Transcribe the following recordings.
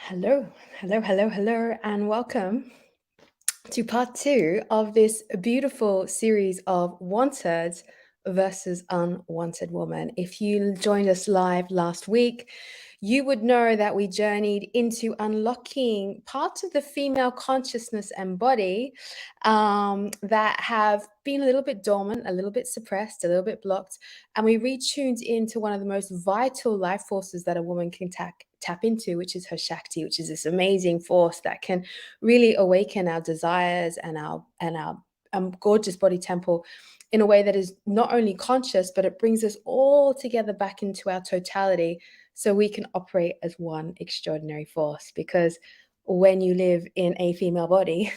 Hello, hello, and welcome to part two of this beautiful series of Wanted versus Unwanted Women. If you joined us live last week, you would know that we journeyed into unlocking parts of the female consciousness and body that have been a little bit dormant, a little bit suppressed, a little bit blocked. And we retuned into one of the most vital life forces that a woman can tap into, which is her Shakti, which is this amazing force that can really awaken our desires and our gorgeous body temple in a way that is not only conscious, but it brings us all together back into our totality so we can operate as one extraordinary force. Because when you live in a female body,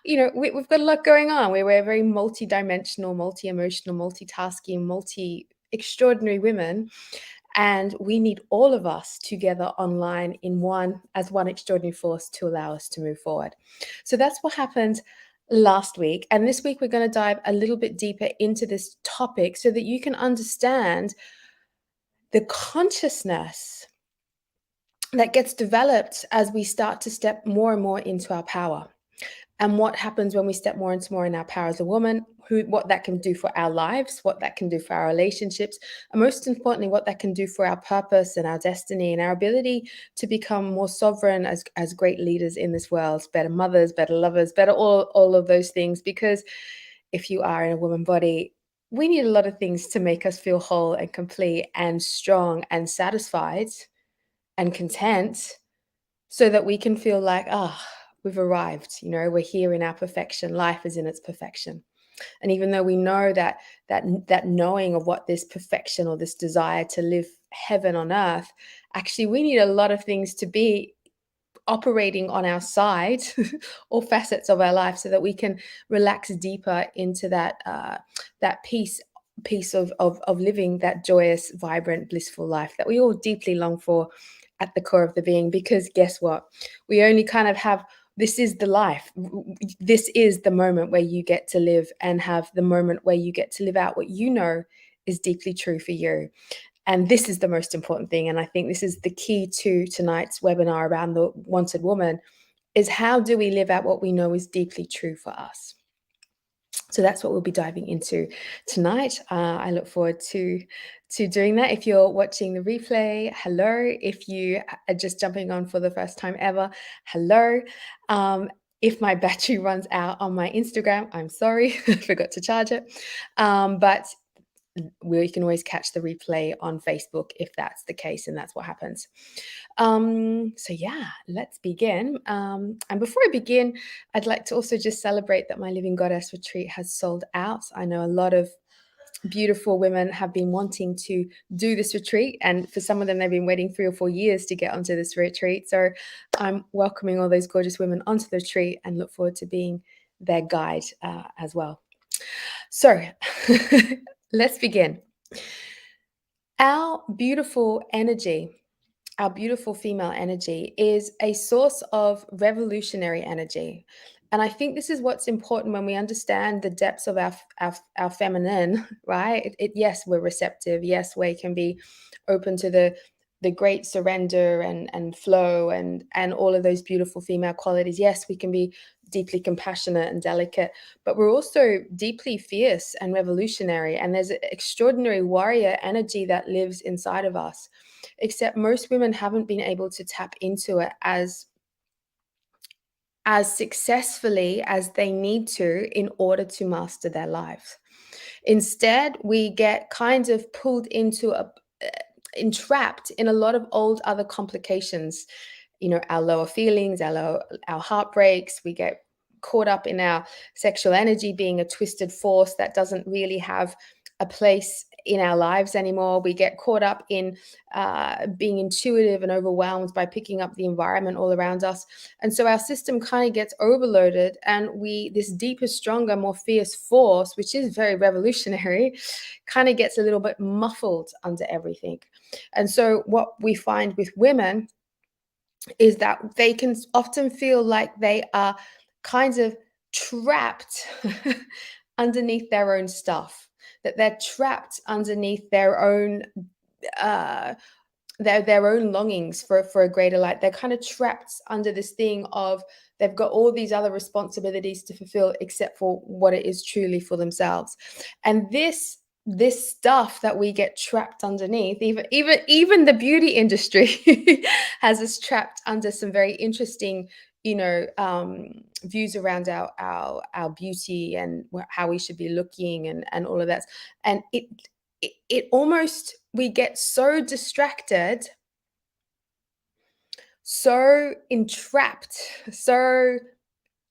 we've got a lot going on. We're very multidimensional, multi-emotional, multitasking, multi-extraordinary women. And we need all of us together online in one as one extraordinary force to allow us to move forward. So that's what happened last week. And this week, we're going to dive a little bit deeper into this topic so that you can understand the consciousness that gets developed as we start to step more and more into our power. And what happens when we step more and more in our power as a woman, what that can do for our lives, what that can do for our relationships, and most importantly, what that can do for our purpose and our destiny and our ability to become more sovereign as great leaders in this world, better mothers, better lovers, better all of those things. Because if you are in a woman body, we need a lot of things to make us feel whole and complete and strong and satisfied and content so that we can feel like, we've arrived, we're here in our perfection. Life is in its perfection. And even though we know that knowing of what this perfection or this desire to live heaven on earth, actually we need a lot of things to be operating on our side, all facets of our life, so that we can relax deeper into that piece of living that joyous, vibrant, blissful life that we all deeply long for at the core of the being. Because guess what? We only kind of have, this is the life. This is the moment where you get to live and have the moment where you get to live out what you know is deeply true for you. And this is the most important thing. And I think this is the key to tonight's webinar around the wanted woman, is how do we live out what we know is deeply true for us? So that's what we'll be diving into tonight. I look forward to doing that. If you're watching the replay, hello. If you are just jumping on for the first time ever, hello. If my battery runs out on my Instagram, I'm sorry, I forgot to charge it. But we can always catch the replay on Facebook if that's the case, and that's what happens. So yeah, let's begin. And before I begin, I'd like to also just celebrate that my Living Goddess retreat has sold out. I know a lot of beautiful women have been wanting to do this retreat, and for some of them, they've been waiting 3 or 4 years to get onto this retreat. So I'm welcoming all those gorgeous women onto the retreat and look forward to being their guide as well. So let's begin. Our beautiful energy, our beautiful female energy, is a source of revolutionary energy. And I think this is what's important when we understand the depths of our feminine, right? Yes, we're receptive. Yes, we can be open to the great surrender and flow and all of those beautiful female qualities. Yes, we can be deeply compassionate and delicate, but we're also deeply fierce and revolutionary. And there's an extraordinary warrior energy that lives inside of us, except most women haven't been able to tap into it as successfully as they need to in order to master their lives. Instead, we get kind of pulled into entrapped in a lot of old other complications, our lower feelings, our heartbreaks. We get caught up in our sexual energy being a twisted force that doesn't really have a place in our lives anymore. We get caught up in being intuitive and overwhelmed by picking up the environment all around us. And so our system kind of gets overloaded, and this deeper, stronger, more fierce force, which is very revolutionary, kind of gets a little bit muffled under everything. And so what we find with women is that they can often feel like they are kind of trapped underneath their own stuff, that they're trapped underneath their own their own longings for a greater light. They're kind of trapped under this thing of they've got all these other responsibilities to fulfill except for what it is truly for themselves. And this stuff that we get trapped underneath, even the beauty industry has us trapped under some very interesting, views around our beauty and how we should be looking and all of that. And it almost, we get so distracted, so entrapped, so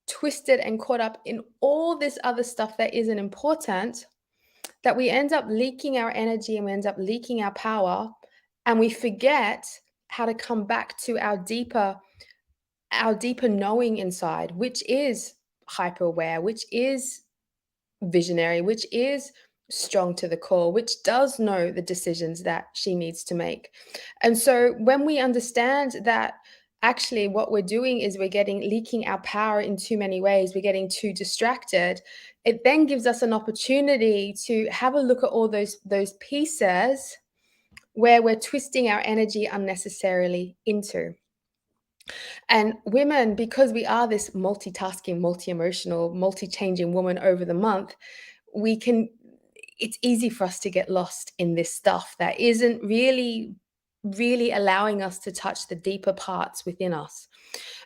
twisted and caught up in all this other stuff that isn't important, that we end up leaking our energy and we end up leaking our power, and we forget how to come back to our deeper knowing inside, which is hyper aware, which is visionary, which is strong to the core, which does know the decisions that she needs to make. And so when we understand that actually what we're doing is we're getting leaking our power in too many ways, we're getting too distracted, it then gives us an opportunity to have a look at all those pieces where we're twisting our energy unnecessarily into. And women, because we are this multitasking, multi-emotional, multi-changing woman over the month, we can it's easy for us to get lost in this stuff that isn't really allowing us to touch the deeper parts within us.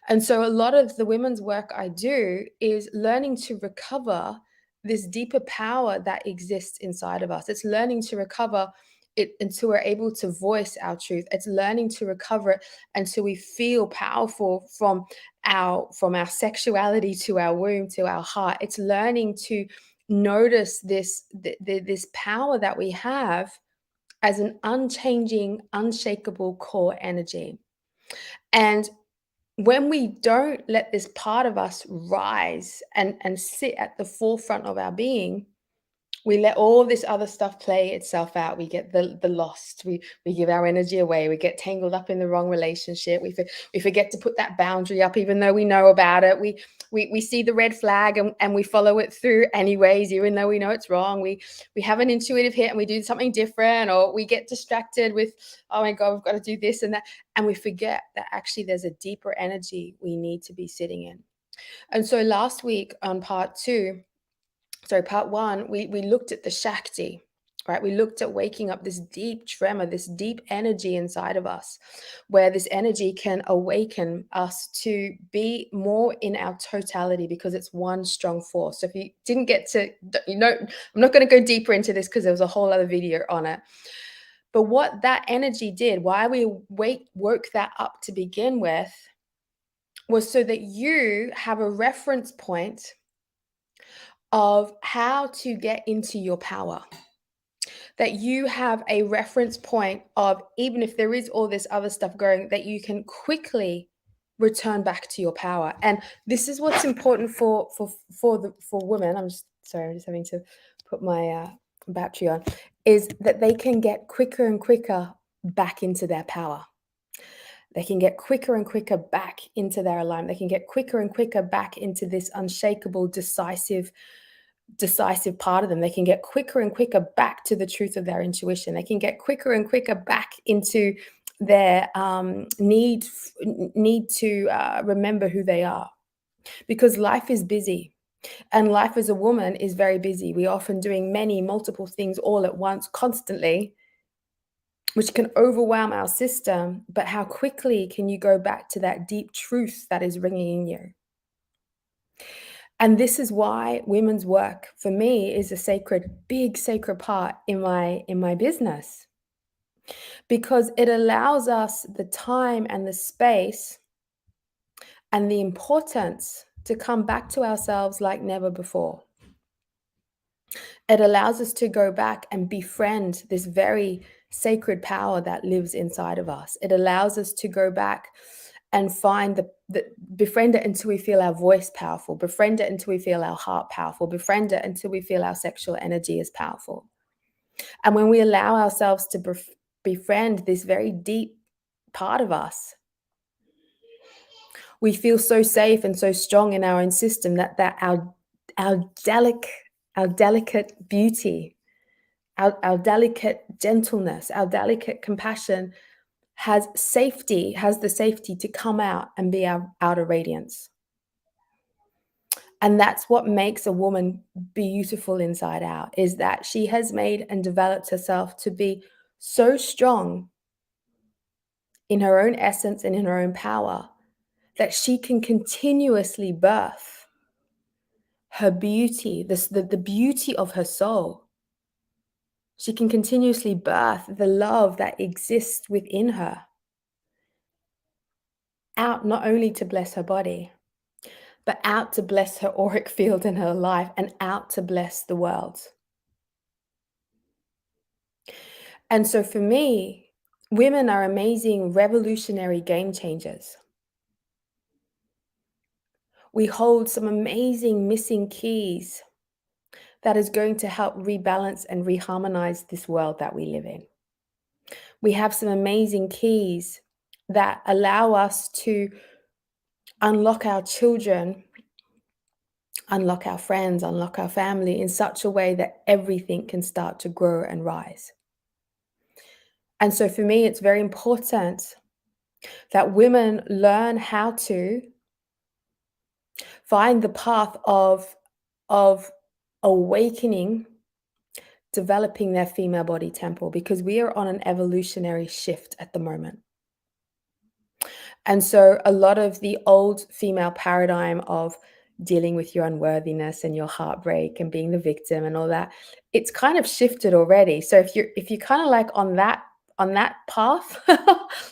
And so a lot of the women's work I do is learning to recover this deeper power that exists inside of us. It's learning to recover it until we're able to voice our truth. It's learning to recover it until we feel powerful from our sexuality to our womb to our heart. It's learning to notice this power that we have as an unchanging, unshakable core energy. And when we don't let this part of us rise and sit at the forefront of our being, we let all this other stuff play itself out. We get the lost. We give our energy away. We get tangled up in the wrong relationship. We forget to put that boundary up, even though we know about it. We see the red flag and we follow it through anyways, even though we know it's wrong. We have an intuitive hit and we do something different, or we get distracted with, oh my God, we've got to do this and that, and we forget that actually there's a deeper energy we need to be sitting in. And so last week on part one, we looked at the Shakti, right? We looked at waking up this deep tremor, this deep energy inside of us, where this energy can awaken us to be more in our totality because it's one strong force. So if you didn't get to, I'm not going to go deeper into this because there was a whole other video on it. But what that energy did, why we woke that up to begin with, was so that you have a reference point of how to get into your power. That you have a reference point of, even if there is all this other stuff going, that you can quickly return back to your power. And this is what's important for women. I'm just having to put my battery on, is that they can get quicker and quicker back into their power. They can get quicker and quicker back into their alignment. They can get quicker and quicker back into this unshakable, decisive part of them. They can get quicker and quicker back to the truth of their intuition. They can get quicker and quicker back into their need to remember who they are, because life is busy. And life as a woman is very busy. We're often doing multiple things all at once, constantly, which can overwhelm our system. But how quickly can you go back to that deep truth that is ringing in you? And this is why women's work for me is a big sacred part in my business, because it allows us the time and the space and the importance to come back to ourselves like never before. It allows us to go back and befriend this very sacred power that lives inside of us. It allows us to go back and find befriend it until we feel our voice powerful, befriend it until we feel our heart powerful, befriend it until we feel our sexual energy is powerful. And when we allow ourselves to befriend this very deep part of us, we feel so safe and so strong in our own system that our delicate beauty, our delicate gentleness, our delicate compassion has the safety to come out and be our outer radiance. And that's what makes a woman beautiful inside out, is that she has made and developed herself to be so strong in her own essence and in her own power that she can continuously birth her beauty, the beauty of her soul. She can continuously birth the love that exists within her out, not only to bless her body, but out to bless her auric field in her life and out to bless the world. And so for me, women are amazing, revolutionary game changers. We hold some amazing missing keys that is going to help rebalance and reharmonize this world that we live in. We have some amazing keys that allow us to unlock our children, unlock our friends, unlock our family in such a way that everything can start to grow and rise. And so for me, it's very important that women learn how to find the path of awakening, developing their female body temple, because we are on an evolutionary shift at the moment. And so a lot of the old female paradigm of dealing with your unworthiness and your heartbreak and being the victim and all that, it's kind of shifted already. So if you're kind of like on that path,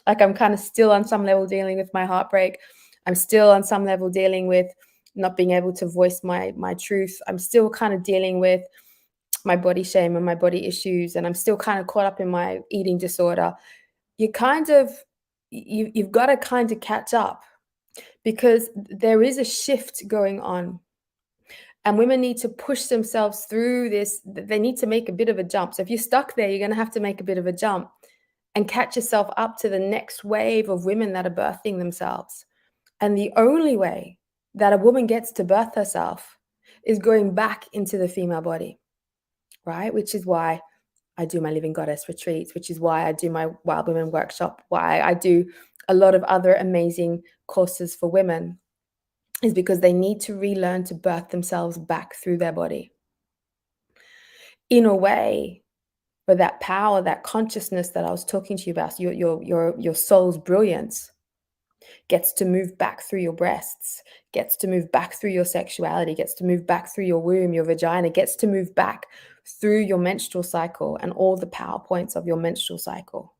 like I'm kind of still on some level dealing with my heartbreak, I'm still on some level dealing with not being able to voice my truth, I'm still kind of dealing with my body shame and my body issues, and I'm still kind of caught up in my eating disorder, you've got to kind of catch up, because there is a shift going on. And women need to push themselves through this. They need to make a bit of a jump. So if you're stuck there, you're going to have to make a bit of a jump and catch yourself up to the next wave of women that are birthing themselves. And the only way that a woman gets to birth herself is going back into the female body, right? Which is why I do my Living Goddess retreats, which is why I do my Wild Women workshop, why I do a lot of other amazing courses for women, is because they need to relearn to birth themselves back through their body in a way where that power, that consciousness that I was talking to you about, your soul's brilliance, gets to move back through your breasts, gets to move back through your sexuality, gets to move back through your womb, your vagina, gets to move back through your menstrual cycle and all the power points of your menstrual cycle.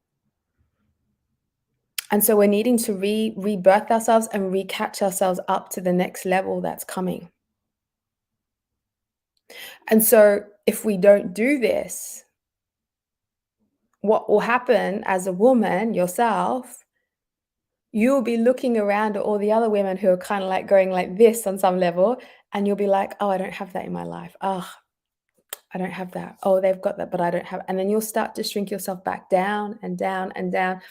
And so we're needing to rebirth ourselves and recatch ourselves up to the next level that's coming. And so if we don't do this, what will happen as a woman yourself, you'll be looking around at all the other women who are kind of like going like this on some level, and you'll be like, oh, I don't have that in my life. Oh, I don't have that. Oh, they've got that, but I don't have. And then you'll start to shrink yourself back down and down and down.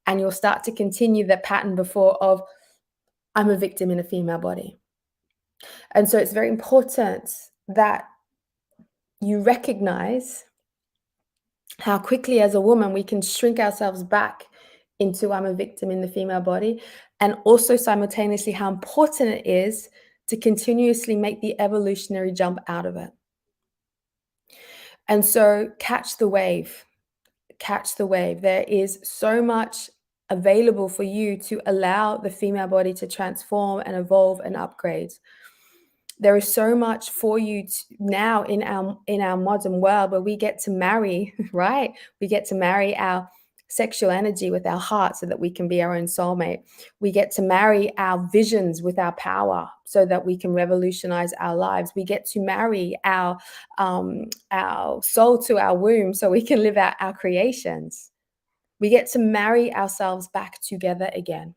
And you'll start to continue the pattern before of, I'm a victim in a female body. And so it's very important that you recognize how quickly as a woman we can shrink ourselves back into I'm a victim in the female body, and also simultaneously how important it is to continuously make the evolutionary jump out of it. And so catch the wave. Catch the wave. There is so much available for you to allow the female body to transform and evolve and upgrade. There is so much for you now in our modern world, where we get to marry, right? We get to marry our sexual energy with our heart so that we can be our own soulmate. We get to marry our visions with our power so that we can revolutionize our lives. We get to marry our soul to our womb so we can live out our creations. We get to marry ourselves back together again.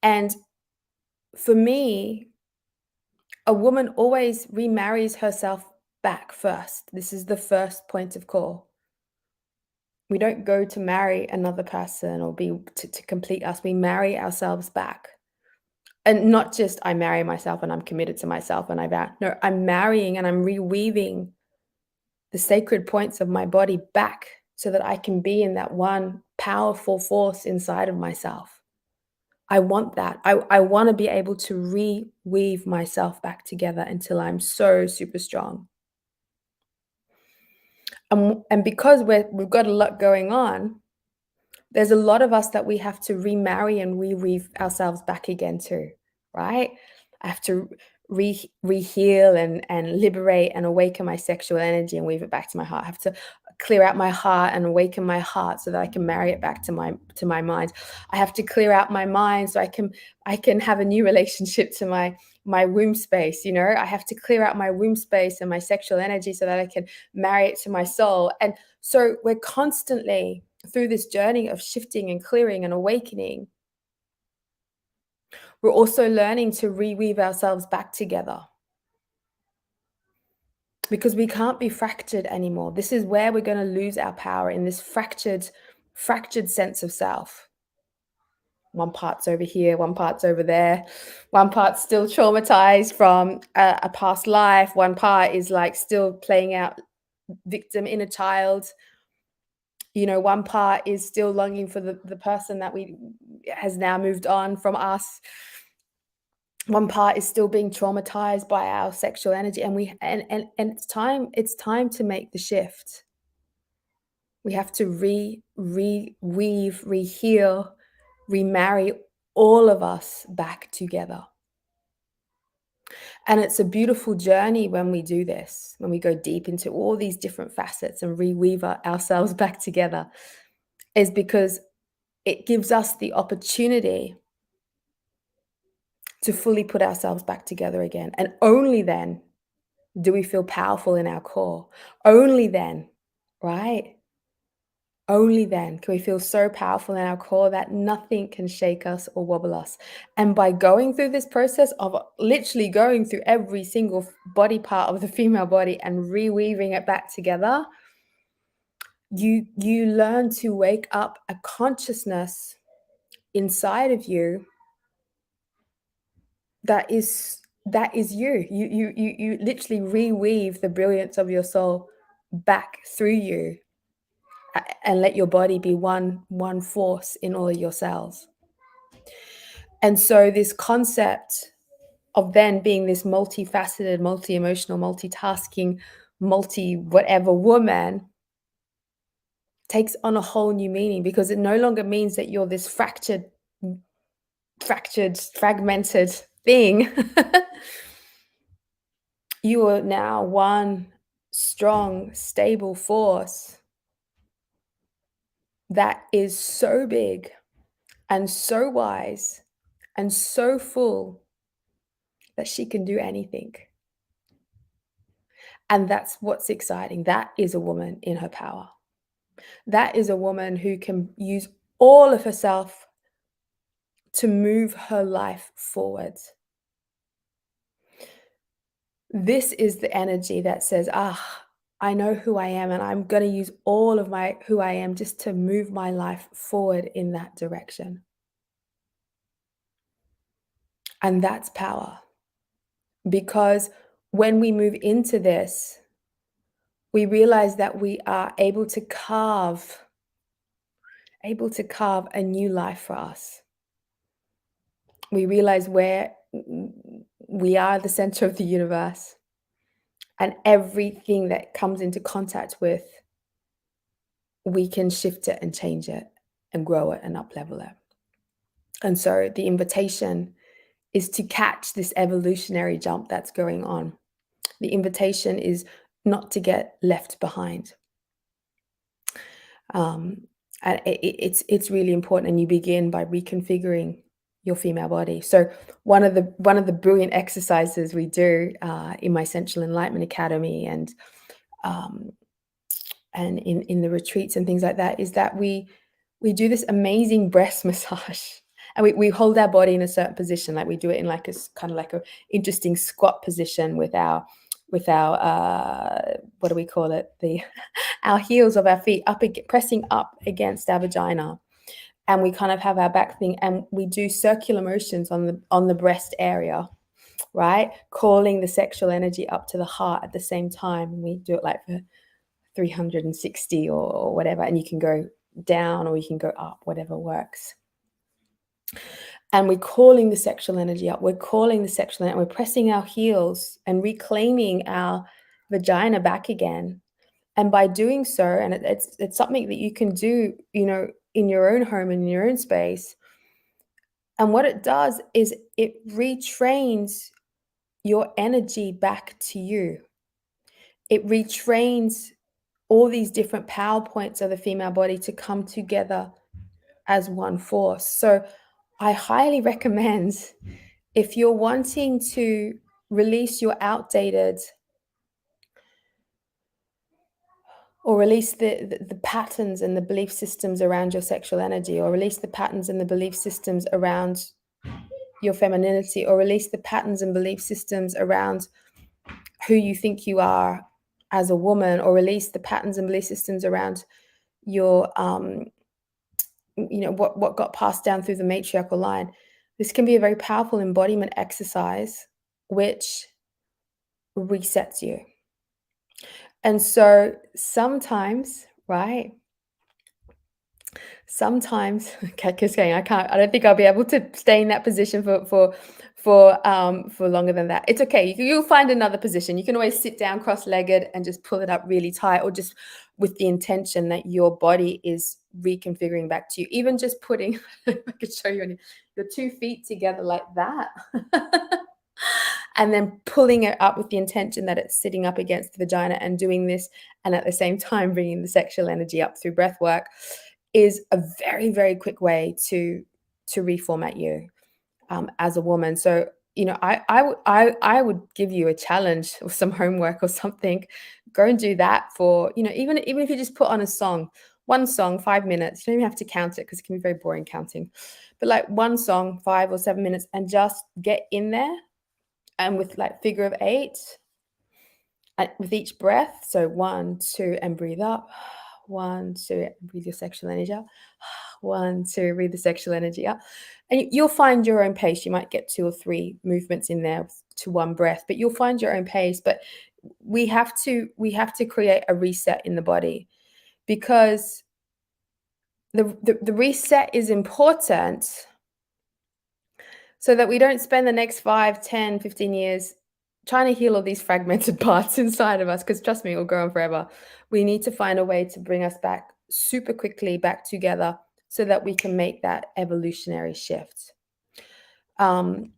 And for me, a woman always remarries herself back first. This is the first point of call. We don't go to marry another person or to complete us. We marry ourselves back. And not just I marry myself and I'm committed to myself and I vow. No, I'm marrying and I'm reweaving the sacred points of my body back so that I can be in that one powerful force inside of myself. I want that. I want to be able to reweave myself back together until I'm so super strong. And because we've got a lot going on, there's a lot of us that we have to remarry and reweave ourselves back again too, right? I have to reheal and liberate and awaken my sexual energy and weave it back to my heart. I have to clear out my heart and awaken my heart so that I can marry it back to my mind. I have to clear out my mind so I can have a new relationship to my womb space. I have to clear out my womb space and my sexual energy so that I can marry it to my soul. And so we're constantly through this journey of shifting and clearing and awakening. We're also learning to reweave ourselves back together because we can't be fractured anymore. This is where we're going to lose our power, in this fractured sense of self. One part's over here, one part's over there. One part's still traumatized from a past life. One part is like still playing out victim inner child. One part is still longing for the person that has now moved on from us. One part is still being traumatized by our sexual energy, and it's time to make the shift. We have to reweave, reheal, remarry all of us back together. And it's a beautiful journey when we do this, when we go deep into all these different facets and reweave ourselves back together, is because it gives us the opportunity to fully put ourselves back together again. And only then do we feel powerful in our core. Only then, right? Only then can we feel so powerful in our core that nothing can shake us or wobble us. And by going through this process of literally going through every single body part of the female body and reweaving it back together, you learn to wake up a consciousness inside of you that is you. You literally reweave the brilliance of your soul back through you and let your body be one force in all of your cells. And so this concept of then being this multifaceted, multi-emotional, multitasking, multi-whatever woman takes on a whole new meaning, because it no longer means that you're this fractured, fragmented thing. You are now one strong, stable force that is so big and so wise and so full that she can do anything. And that's what's exciting. That is a woman in her power. That is a woman who can use all of herself to move her life forward. This is the energy that says, I know who I am, and I'm going to use all of who I am just to move my life forward in that direction. And that's power. Because when we move into this, we realize that we are able to carve a new life for us. We realize where we are the center of the universe, and everything that comes into contact with, we can shift it and change it and grow it and up-level it. And so the invitation is to catch this evolutionary jump that's going on. The invitation is not to get left behind. And it's really important, and you begin by reconfiguring your female body. So one of the brilliant exercises we do in my Sensual Enlightenment Academy and in the retreats and things like that is that we do this amazing breast massage, and we hold our body in a certain position, like we do it in like a kind of like a interesting squat position with our what do we call it, our heels of our feet pressing up against our vagina, and we kind of have our back thing, and we do circular motions on the breast area, right, calling the sexual energy up to the heart at the same time. And we do it like for 360 or whatever, and you can go down or you can go up, whatever works. And we're calling the sexual energy up. We're calling the sexual energy. We're pressing our heels and reclaiming our vagina back again. And by doing so, and it's something that you can do, in your own home and in your own space. And what it does is it retrains your energy back to you. It retrains all these different power points of the female body to come together as one force. So I highly recommend, if you're wanting to release your outdated or release the patterns and the belief systems around your sexual energy, or release the patterns and the belief systems around your femininity, or release the patterns and belief systems around who you think you are as a woman, or release the patterns and belief systems around your what got passed down through the matriarchal line. This can be a very powerful embodiment exercise which resets you. And so sometimes, right? Sometimes, okay, I don't think I'll be able to stay in that position for longer than that. It's okay. You'll find another position. You can always sit down cross-legged and just pull it up really tight, or just with the intention that your body is reconfiguring back to you. Even just putting, I could show you your 2 feet together like that. And then pulling it up with the intention that it's sitting up against the vagina and doing this, and at the same time bringing the sexual energy up through breath work, is a very, very quick way to reformat you as a woman. So, I would give you a challenge or some homework or something. Go and do that for, even if you just put on a song, one song, 5 minutes. You don't even have to count it because it can be very boring counting. But like one song, 5 or 7 minutes, and just get in there, and with like figure of 8 with each breath. So 1, 2, and breathe up. 1, 2, and breathe your sexual energy out. 1, 2, breathe the sexual energy out. And you'll find your own pace. You might get 2 or 3 movements in there to one breath, but you'll find your own pace. But we have to create a reset in the body, because the reset is important, so that we don't spend the next 5, 10, 15 years trying to heal all these fragmented parts inside of us, because trust me, it will go on forever. We need to find a way to bring us back super quickly back together, so that we can make that evolutionary shift. So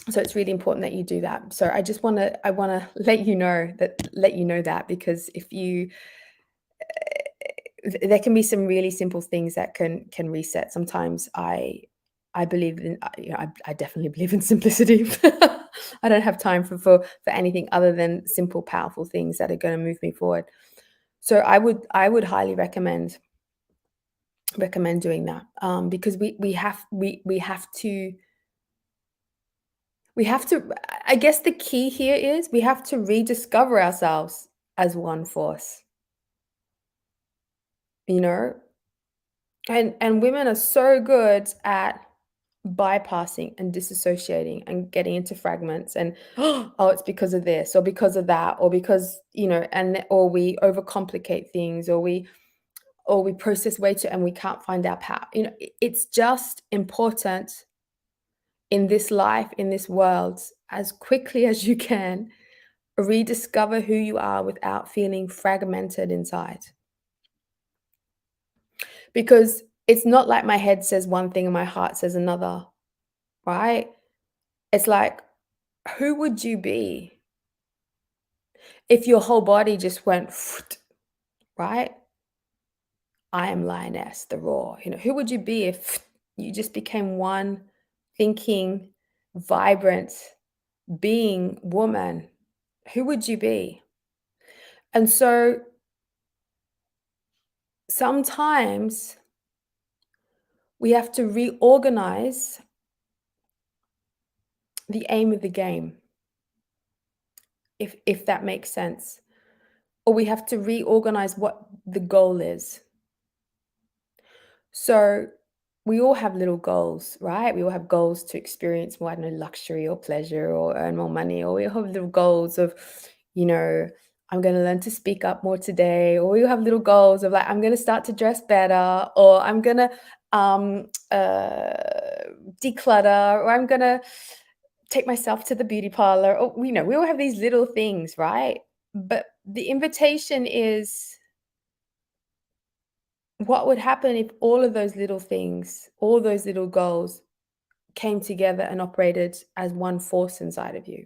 it's really important that you do that. So I want to let you know that, because if you there can be some really simple things that can reset. Sometimes I believe in, I definitely believe in simplicity. I don't have time for anything other than simple, powerful things that are going to move me forward. So I would highly recommend doing that, because we have to, I guess the key here is we have to rediscover ourselves as one force, and women are so good at bypassing and disassociating and getting into fragments, and oh, it's because of this or because of that, or because, or we overcomplicate things, or we process way too, and we can't find our power. It's just important in this life, in this world, as quickly as you can, rediscover who you are without feeling fragmented inside. Because it's not like my head says one thing and my heart says another, right? It's like, who would you be if your whole body just went, right? I am lioness, the roar. Who would you be if you just became one thinking, vibrant being woman? Who would you be? And so sometimes we have to reorganize the aim of the game, if that makes sense. Or we have to reorganize what the goal is. So we all have little goals, right? We all have goals to experience more, I don't know, luxury or pleasure or earn more money, or we all have little goals of, I'm going to learn to speak up more today, or you have little goals of like, I'm going to start to dress better, or I'm going to um, uh, declutter, or I'm going to take myself to the beauty parlor. Or, we all have these little things, right? But the invitation is, what would happen if all of those little things, all those little goals came together and operated as one force inside of you?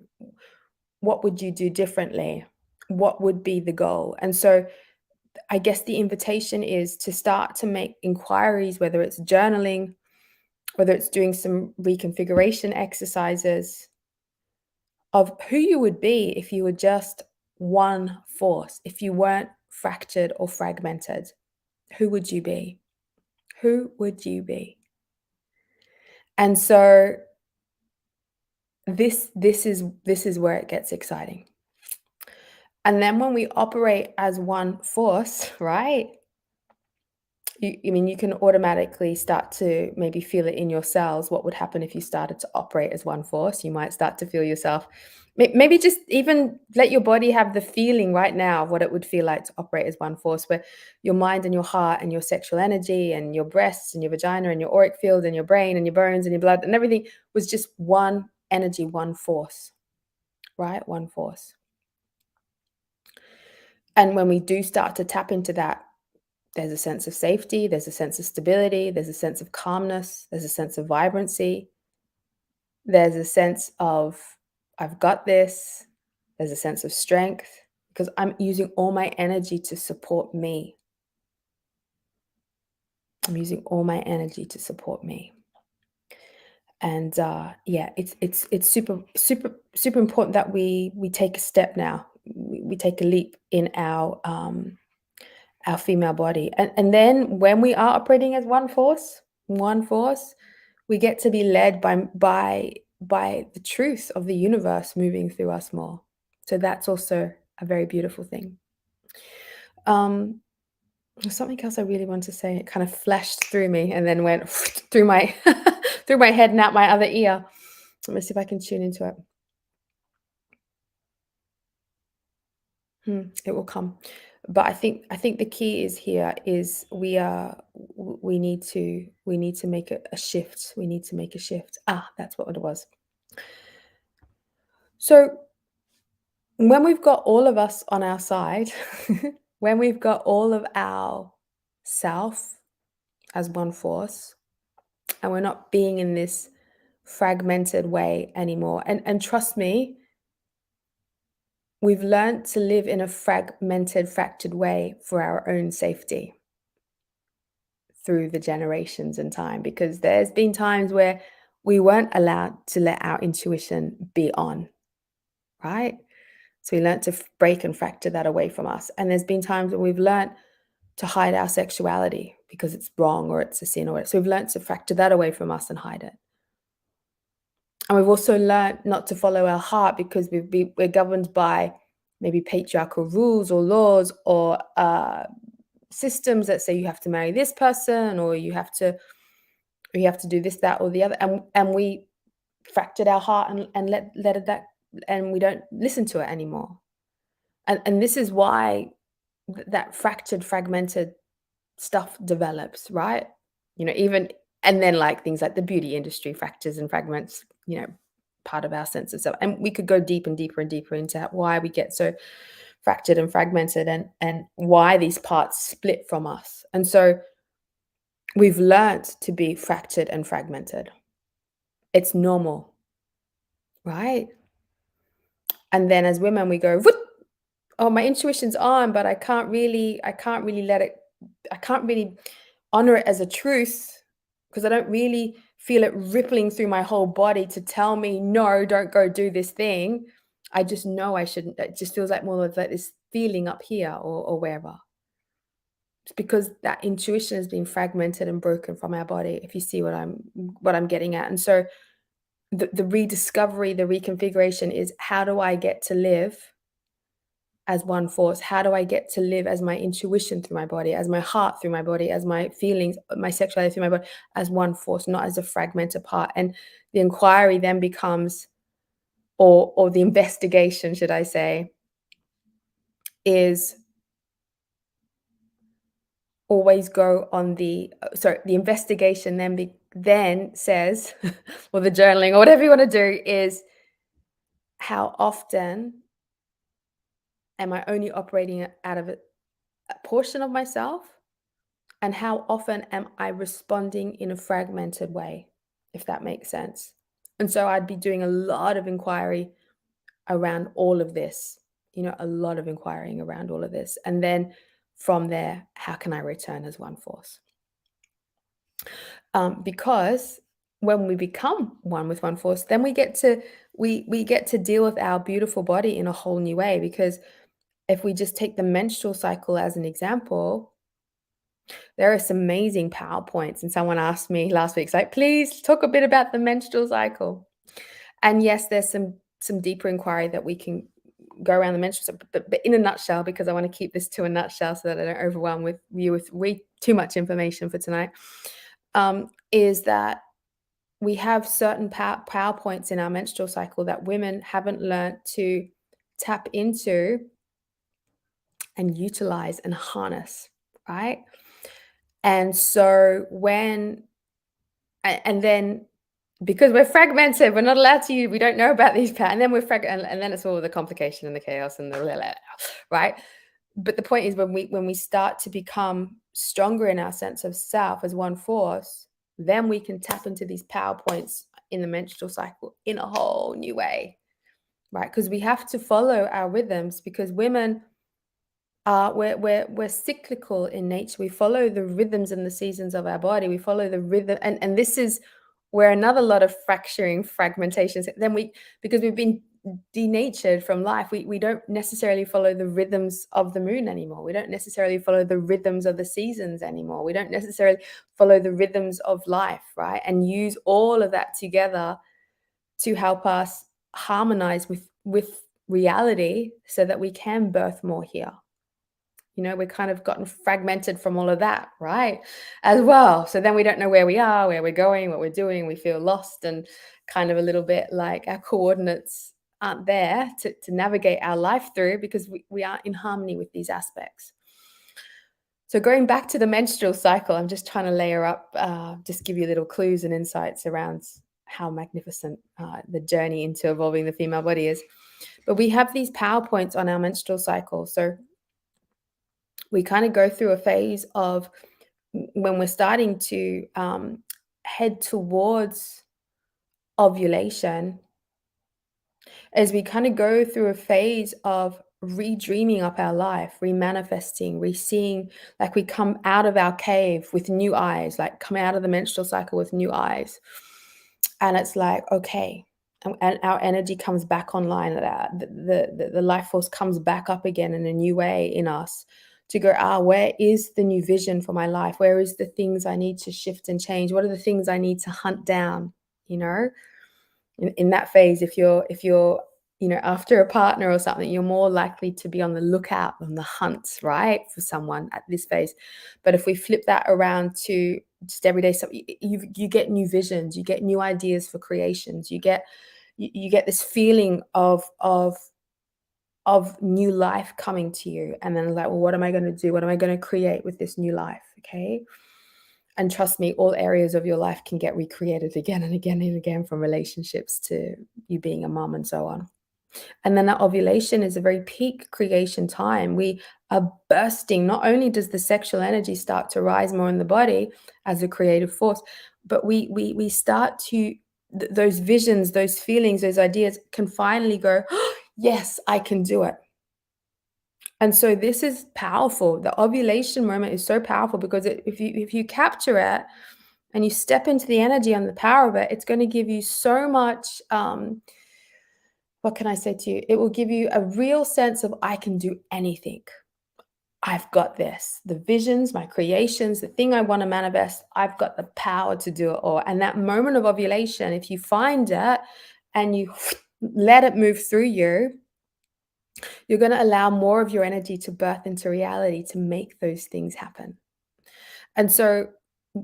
What would you do differently? What would be the goal? And so I guess the invitation is to start to make inquiries, whether it's journaling, whether it's doing some reconfiguration exercises, of who you would be if you were just one force, if you weren't fractured or fragmented. Who would you be? Who would you be? And so this is where it gets exciting. And then when we operate as one force, right? You can automatically start to maybe feel it in your cells. What would happen if you started to operate as one force? You might start to feel yourself, maybe just even let your body have the feeling right now of what it would feel like to operate as one force, where your mind and your heart and your sexual energy and your breasts and your vagina and your auric field and your brain and your bones and your blood and everything was just one energy, one force, right? One force. And when we do start to tap into that, there's a sense of safety, there's a sense of stability, there's a sense of calmness, there's a sense of vibrancy, there's a sense of, I've got this, there's a sense of strength, because I'm using all my energy to support me. I'm using all my energy to support me. And yeah, it's super important that we take a step now. We take a leap in our female body. And then when we are operating as one force, we get to be led by the truth of the universe moving through us more. So that's also a very beautiful thing. There's something else I really want to say. It kind of flashed through me and then went through my through my head and out my other ear. Let me see if I can tune into it. It will come. But I think the key is here is we need to make a shift. We need to make a shift. That's what it was. So when we've got all of us on our side, when we've got all of our self as one force, and we're not being in this fragmented way anymore. And trust me, we've learned to live in a fragmented, fractured way for our own safety through the generations and time, because there's been times where we weren't allowed to let our intuition be on, right? So we learned to break and fracture that away from us. And there's been times when we've learned to hide our sexuality because it's wrong or it's a sin or whatever. So we've learned to fracture that away from us and hide it. And we've also learned not to follow our heart because we're governed by maybe patriarchal rules or laws or systems that say you have to marry this person or you have to do this, that, or the other. And we fractured our heart and let it that, and we don't listen to it anymore. And this is why that fractured, fragmented stuff develops, right? Even, and then like things like the beauty industry fractures and fragments, part of our sense of self. And we could go deep and deeper and deeper into why we get so fractured and fragmented and why these parts split from us. And so we've learned to be fractured and fragmented. It's normal, right? And then as women, we go, "Whoop! Oh, my intuition's on, but I can't really let it, I can't really honor it as a truth because I don't really feel it rippling through my whole body to tell me, no, don't go do this thing. I just know I shouldn't. It just feels like more of like this feeling up here or wherever. It's because that intuition has been fragmented and broken from our body, if you see what I'm getting at. And so the rediscovery, the reconfiguration is, how do I get to live as one force? How do I get to live as my intuition through my body, as my heart through my body, as my feelings, my sexuality through my body, as one force, not as a fragmented part? And the inquiry then becomes, or the investigation, should I say, is always go on the investigation then says or the journaling or whatever you want to do is how often am I only operating out of a portion of myself, and how often am I responding in a fragmented way, if that makes sense. And so I'd be doing a lot of inquiry around all of this, a lot of inquiring around all of this. And then from there, how can I return as one force? Because when we become one with one force, then we get to deal with our beautiful body in a whole new way. Because if we just take the menstrual cycle as an example, there are some amazing PowerPoints. And someone asked me last week, it's like, please talk a bit about the menstrual cycle. And yes, there's some deeper inquiry that we can go around the menstrual cycle, but in a nutshell, because I want to keep this to a nutshell so that I don't overwhelm you with way too much information for tonight, is that we have certain PowerPoints in our menstrual cycle that women haven't learned to tap into and utilize and harness, right? And so and then because we're fragmented, we're not allowed to use, we don't know about these and then we're and then it's all the complication and the chaos and the right? But the point is when we start to become stronger in our sense of self as one force, then we can tap into these PowerPoints in the menstrual cycle in a whole new way, right? Because we have to follow our rhythms, because women we're cyclical in nature. We follow the rhythms and the seasons of our body. We follow the rhythm, and this is where another lot of fragmentations. Then because we've been denatured from life, we don't necessarily follow the rhythms of the moon anymore. We don't necessarily follow the rhythms of the seasons anymore. We don't necessarily follow the rhythms of life, right? And use all of that together to help us harmonize with reality so that we can birth more here. We've kind of gotten fragmented from all of that, right? As well. So then we don't know where we are, where we're going, what we're doing. We feel lost and kind of a little bit like our coordinates aren't there to navigate our life through, because we aren't in harmony with these aspects. So going back to the menstrual cycle, I'm just trying to layer up, just give you little clues and insights around how magnificent the journey into evolving the female body is. But we have these PowerPoints on our menstrual cycle. So we kind of go through a phase of when we're starting to head towards ovulation, as we kind of go through a phase of redreaming up our life, remanifesting, re-seeing, like we come out of our cave with new eyes, like come out of the menstrual cycle with new eyes. And it's like, okay, and our energy comes back online, the life force comes back up again in a new way in us, to go, where is the new vision for my life? Where is the things I need to shift and change? What are the things I need to hunt down? In that phase, if you're after a partner or something, you're more likely to be on the lookout, on the hunt, right, for someone at this phase. But if we flip that around to just everyday stuff, you get new visions, you get new ideas for creations, you get this feeling of new life coming to you. And then like, well, what am I going to do? What am I going to create with this new life? Okay. And trust me, all areas of your life can get recreated again and again and again, from relationships to you being a mom and so on. And then that ovulation is a very peak creation time. We are bursting. Not only does the sexual energy start to rise more in the body as a creative force, but we start to, those visions, those feelings, those ideas can finally go, oh, yes, I can do it. And so this is powerful. The ovulation moment is so powerful, because if you capture it and you step into the energy and the power of it, it's going to give you so much, what can I say to you? It will give you a real sense of, I can do anything. I've got this. The visions, my creations, the thing I want to manifest, I've got the power to do it all. And that moment of ovulation, if you find it and you let it move through you, you're going to allow more of your energy to birth into reality, to make those things happen. And so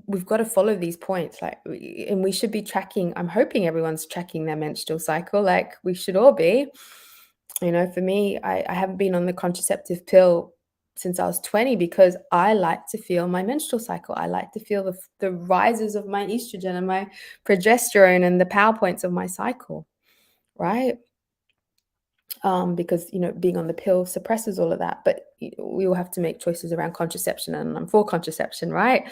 we've got to follow these points, and we should be tracking. I'm hoping everyone's tracking their menstrual cycle, like we should all be. For me, I haven't been on the contraceptive pill since I was 20 because I like to feel my menstrual cycle. I like to feel the rises of my estrogen and my progesterone and the power points of my cycle, right? Because being on the pill suppresses all of that. But we all have to make choices around contraception, and I'm for contraception, right?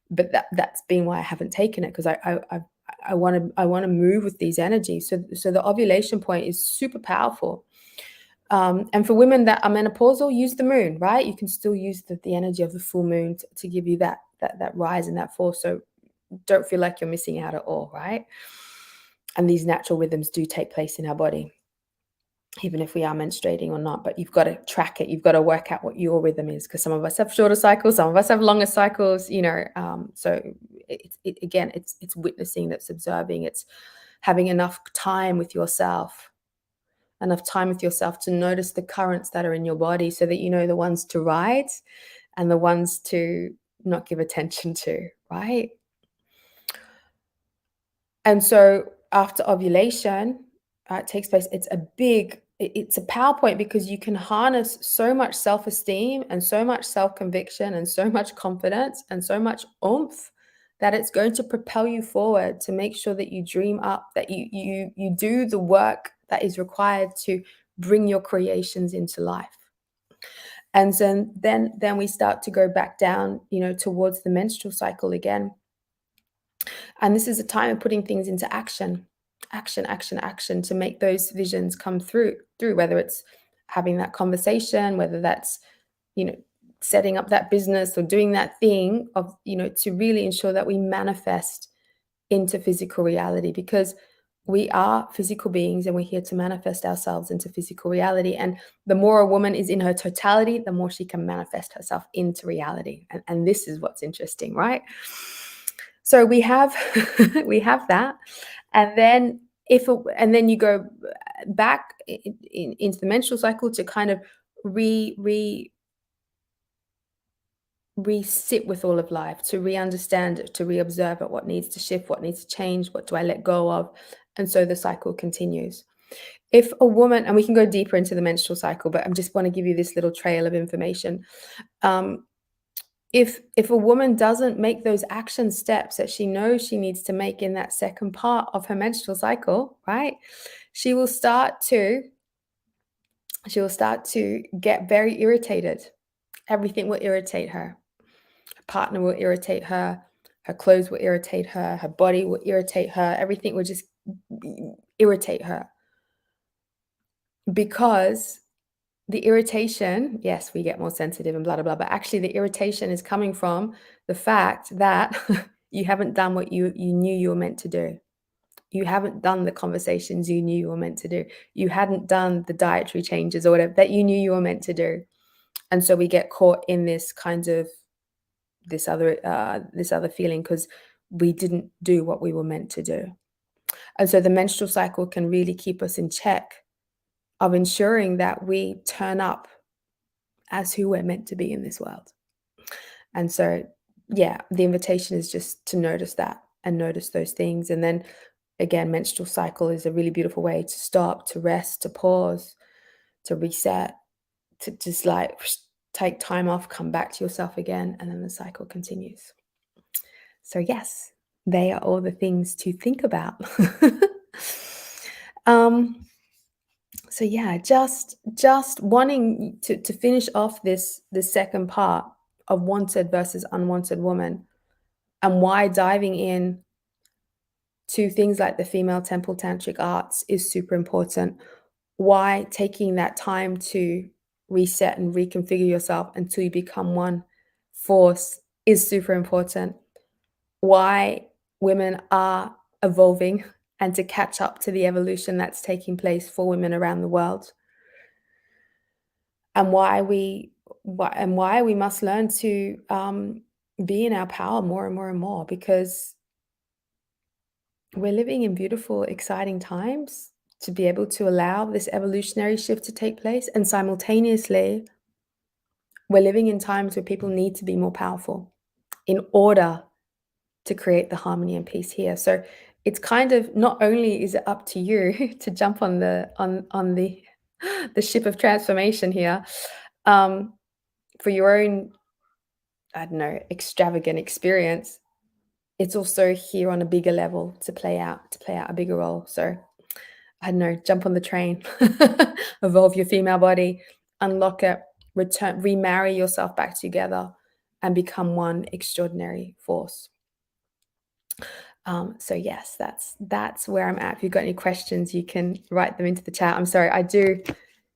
But that's been why I haven't taken it, because I want to move with these energies. So the ovulation point is super powerful. And for women that are menopausal, use the moon, right? You can still use the energy of the full moon to give you that rise and that fall. So don't feel like you're missing out at all, right? And these natural rhythms do take place in our body, even if we are menstruating or not. But you've got to track it. You've got to work out what your rhythm is, because some of us have shorter cycles, some of us have longer cycles. So again, it's witnessing, it's observing, it's having enough time with yourself to notice the currents that are in your body, so that you know the ones to ride and the ones to not give attention to, right? And so after ovulation, it takes place. It's a PowerPoint, because you can harness so much self-esteem and so much self-conviction and so much confidence and so much oomph, that it's going to propel you forward to make sure that you dream up, that you do the work that is required to bring your creations into life. And then we start to go back down, towards the menstrual cycle again. And this is a time of putting things into action, action, action, action, to make those visions come through, whether it's having that conversation, whether that's, setting up that business or doing that thing of, to really ensure that we manifest into physical reality, because we are physical beings and we're here to manifest ourselves into physical reality. And the more a woman is in her totality, the more she can manifest herself into reality. And this is what's interesting, right? So we have we have that, and then you go back into the menstrual cycle to kind of re-sit with all of life, to re-understand it, to re-observe it, what needs to shift, what needs to change, what do I let go of? And so the cycle continues. If a woman, and we can go deeper into the menstrual cycle, but I just want to give you this little trail of information. If a woman doesn't make those action steps that she knows she needs to make in that second part of her menstrual cycle, right, she will start to get very irritated. Everything will irritate her. Her partner will irritate her. Her clothes will irritate her. Her body will irritate her. Everything will just irritate her, because the irritation, yes, we get more sensitive and blah, blah, blah, but actually the irritation is coming from the fact that you haven't done what you knew you were meant to do. You haven't done the conversations you knew you were meant to do. You hadn't done the dietary changes or whatever that you knew you were meant to do. And so we get caught in this kind of this other feeling, because we didn't do what we were meant to do. And so the menstrual cycle can really keep us in check of ensuring that we turn up as who we're meant to be in this world. And so, yeah, the invitation is just to notice that and notice those things. And then again, menstrual cycle is a really beautiful way to stop, to rest, to pause, to reset, to just like take time off, come back to yourself again, and then the cycle continues. So yes, they are all the things to think about. So yeah, just wanting to finish off this second part of wanted versus unwanted woman, and why diving in to things like the female temple tantric arts is super important. Why taking that time to reset and reconfigure yourself until you become one force is super important. Why women are evolving, and to catch up to the evolution that's taking place for women around the world. And why we must learn to be in our power more and more and more, because we're living in beautiful, exciting times to be able to allow this evolutionary shift to take place. And simultaneously, we're living in times where people need to be more powerful in order to create the harmony and peace here. So it's kind of, not only is it up to you to jump on the the ship of transformation here, um, for your own, I don't know, extravagant experience. It's also here on a bigger level to play out a bigger role. So I don't know, jump on the train, evolve your female body, unlock it, return, remarry yourself back together, and become one extraordinary force. So yes, that's where I'm at. If you've got any questions, you can write them into the chat. I'm sorry, I do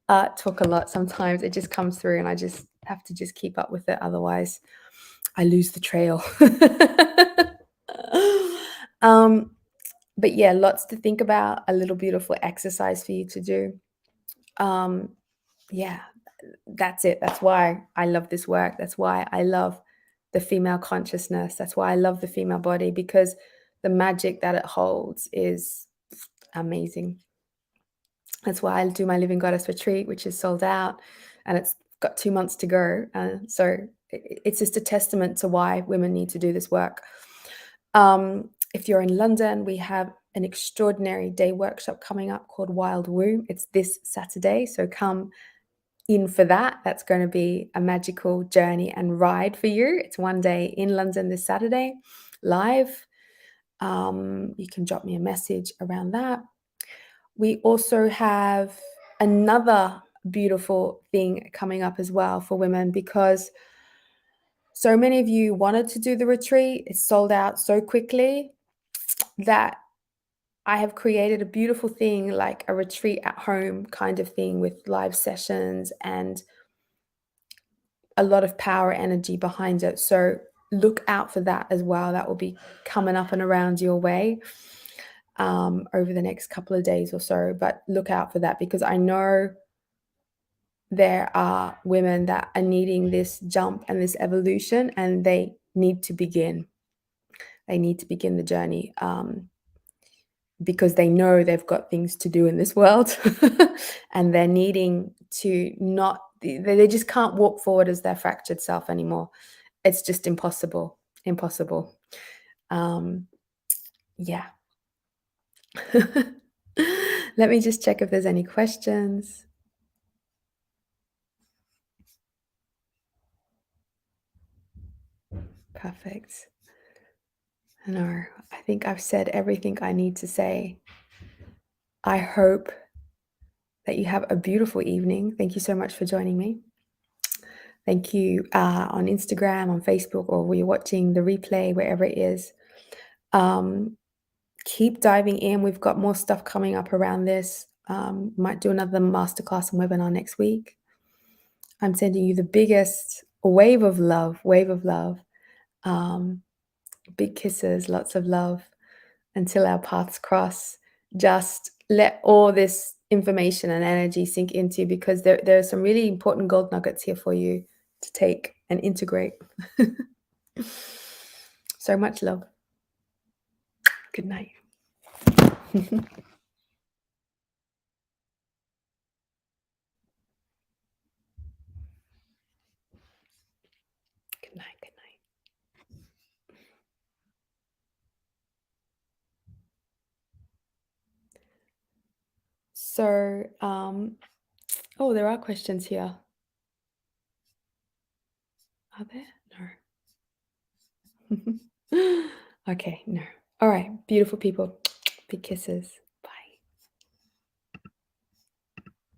talk a lot sometimes. It just comes through, and I just have to just keep up with it. Otherwise, I lose the trail. um, but yeah, lots to think about. A little beautiful exercise for you to do. Yeah, that's it. That's why I love this work. That's why I love the female consciousness. That's why I love the female body, because the magic that it holds is amazing. That's why I do my Living Goddess retreat, which is sold out, and it's got 2 months to go. So it's just a testament to why women need to do this work. If you're in London, we have an extraordinary day workshop coming up called Wild Womb. It's this Saturday, so come in for that. That's going to be a magical journey and ride for you. It's 1 day in London this Saturday, live. You can drop me a message around that. We also have another beautiful thing coming up as well for women, because so many of you wanted to do the retreat. It's sold out so quickly that I have created a beautiful thing, like a retreat at home kind of thing, with live sessions and a lot of power energy behind it. So look out for that as well. That will be coming up and around your way over the next couple of days or so. But look out for that, because I know there are women that are needing this jump and this evolution, and they need to begin. They need to begin the journey, because they know they've got things to do in this world, and they're needing to not, they just can't walk forward as their fractured self anymore. It's just impossible. Impossible. Yeah. Let me just check if there's any questions. Perfect. No, I think I've said everything I need to say. I hope that you have a beautiful evening. Thank you so much for joining me. Thank you on Instagram, on Facebook, or where you're watching the replay, wherever it is. Keep diving in. We've got more stuff coming up around this. Might do another masterclass and webinar next week. I'm sending you the biggest wave of love, big kisses, lots of love until our paths cross. Just let all this information and energy sink into you, because there are some really important gold nuggets here for you to take and integrate. So much love. Good night. Good night. Good night. So, oh, there are questions here. Are there? No. Okay, no. All right, beautiful people. Big kisses.